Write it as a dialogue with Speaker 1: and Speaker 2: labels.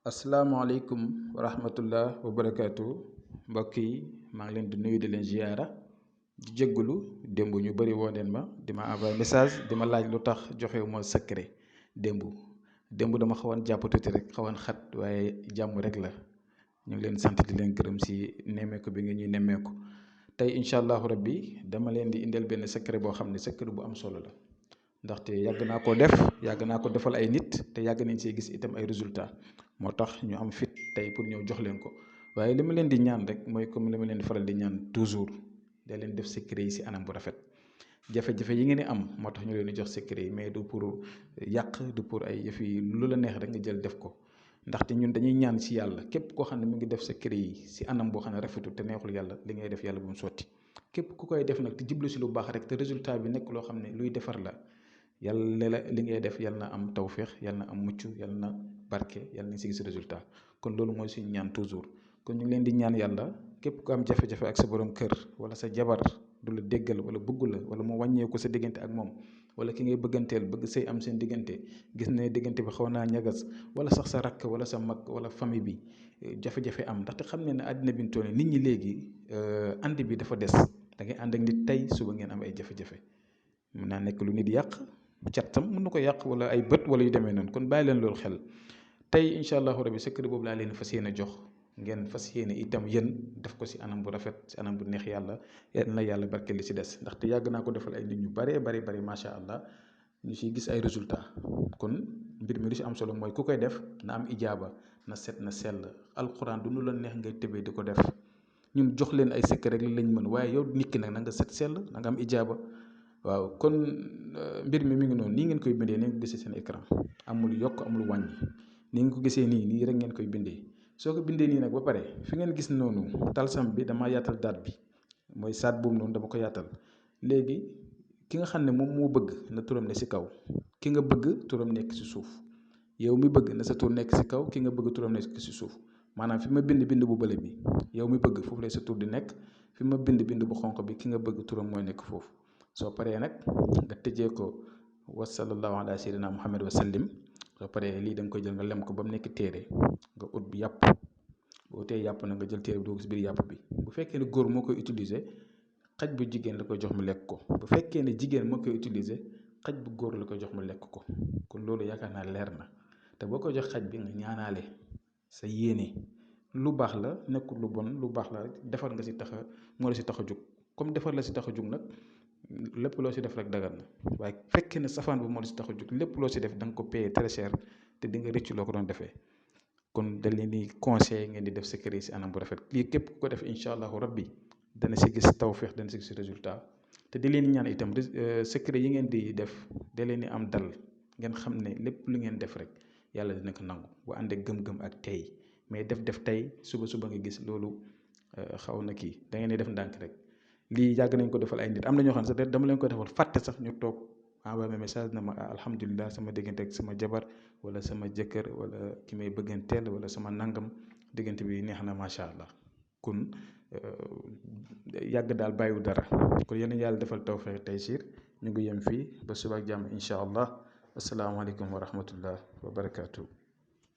Speaker 1: asalaamaaleykum wa rahmatullah wa barakaatu mbokk yi maa ngi leen di nuyu di leen ziyaara di jéggulu démb ñu bëri woo leen ma di ma envoyé message di ma laaj lu tax joxe moo secret démb dama xawoon jàpp tuuti rek xawoon xat waaye jàmm rek la ñu ngi leen sant di leen gërëm si nemmeeku bi nga ñuy nemmeeku tey incha allahu rabbi dama leen di indil benn secret boo xam ne secret bu am solo la ndaxte yàgg naa ko def yàgg naa ko defal ay nit te yàgg nañ see gis itam ay résultats moo tax ñu am fit tey pour ñëw jox leen ko waaye li ma leen di ñaan rek mooy comme li ma leen di faral di ñaan toujours da leen def secret yi si anam bu rafet jafe-jafe yi ngeen di am moo tax ñu leen di jox secret yi mais du pour yàq du pour ay yëf yi lu la neex rek nga jël def ko ndaxte ñun dañuy ñaan si yàlla képp koo xam ne mu ngi def secret yi si anam boo xam ne rafetul te neexul yàlla li ngay def yàlla bu mu sotti képp ku koy def nag te jublu si lu baax rek te résultat bi nekk loo xam ne luy defar la yàlla la li ngay def yàlla na am tawféex yàlla na am mucc yàlla na barke yàlla nañ si gis résultat kon loolu mooy suñu ñaan toujours kon ñu ngi leen di ñaan yàlla képp ku am jafe-jafe ak sa borom kër wala sa jabar du la déggal wala bëggu la wala mu wàññeeku sa diggante ak moom wala ki ngay bëgganteel bëgg sëy am seen diggante gis ne diggante bi xaw naa ñagas wala sax sa rakk wala sa mag wala famille bi jafe-jafe am ndaxte xam ne ne àddina bi ñu toll nit ñi léegi ànd bi dafa des da ngay ànd ak nit tey suba ngeen am ay jafe-jafe mën naa nekk lu nit yàq cattam mën na ko yàq wala ay bët wala yu demee noonu kon bàyyi leen loolu xel tey incha allahu rabi secret boobu laa leen fas yéene jox ngeen fas yéene itam yéen def ko si anam bu rafet si anam bu neex yàlla yal na yàlla barke li si des ndaxte yàgg naa ko defal ay nit ñu baree bari macha allah ñu siy gis ay résultats kon mbir mi lu si am solo mooy ku koy def na am ijaaba na set na sell alquran du nu la neex ngay tëbee di ko def ñun jox leen ay secret rek lañ mën waaye yow nit ki nag na nga set sell na nga am ijaaba waaw kon mbir mi ngi noonu nii ngeen koy bindee ni ngeen ko gisee seen écran amul yokk amul wàññi ni ngeen ko gisee nii rek ngeen koy bindee soo ko bindee nii nag ba pare fi ngeen gis noonu talsam bi dama yaatal daat bi mooy saat boobu noonu dama ko yaatal léegi ki nga xam ne moom moo bëgg na turam ne si kaw ki nga bëgg turam nekk si suuf yow mi bëgg na sa tur nekk si kaw ki nga bëgg turam nekk si suuf maanaam fi ma bind bu bële bi yow mi bëgg foofu lay sa tur di nekk fi ma bind bu xonq bi ki nga bëgg turam mooy nekk foofu soo paree nag nga tëjee ko wa sallallahu ala sayyidina muhammad wa sallim soo paree lii da nga koy jël nga lem ko ba mu nekk téere nga ut bi yàpp boo tee yàpp na nga jël téere bi doo ko si biir yàpp bi bu fekkee ne góor moo koy utiliser xaj bu jigéen la koy jox mu lekk ko bu fekkee ne jigéen moo koy utiliser xaj bu góor la koy jox mu lekk ko kon loolu yaakaar naa leer na te boo koy jox xaj bi nga ñaanaale sa yéene lu baax la nekkul lu bon lu baax la defar nga si tax a moo la si tax a jóg comme defar la si tax a jóg nag lépp loo si def rek dagan na waaye fekkee ne safaan bu moo la si tax a jóg lépp loo si def da nga ko payer très cher te di nga rëcc loo ko doon defee kon da leen di conseil ngeen di def secret si anam bu rafet lii képp ku ko def incha allahu rabbi dana si gis tawféex dana si gis résultat te di leen ñaan itam secret yi ngeen di def da leen di am dal ngeen xam ne lépp lu ngeen def rek yàlla dina ko nangu bu ànd ak gëm-gëm ak tey mais def tey suba nga gis loolu xaw na kii da ngeen di def ndànk rek lii yàgg nañ ko defal ay nit am na ñoo xam ne sax dama leen ko defal fàtte sax ñu toog envoyé message na ma alhamdulilah sama diggante ak sama jabar wala sama jëkkër wala ki may bëgganteel wala sama nangam diggante bi neex na macha allah kon yàgg daal bàyyiwu dara kon yéen yàlla defal tawfeex taysiir ñu ngi yem fii ba suba ak jàmm incha allah asalaamaaleykum wa rahmatullah wa barakaatu.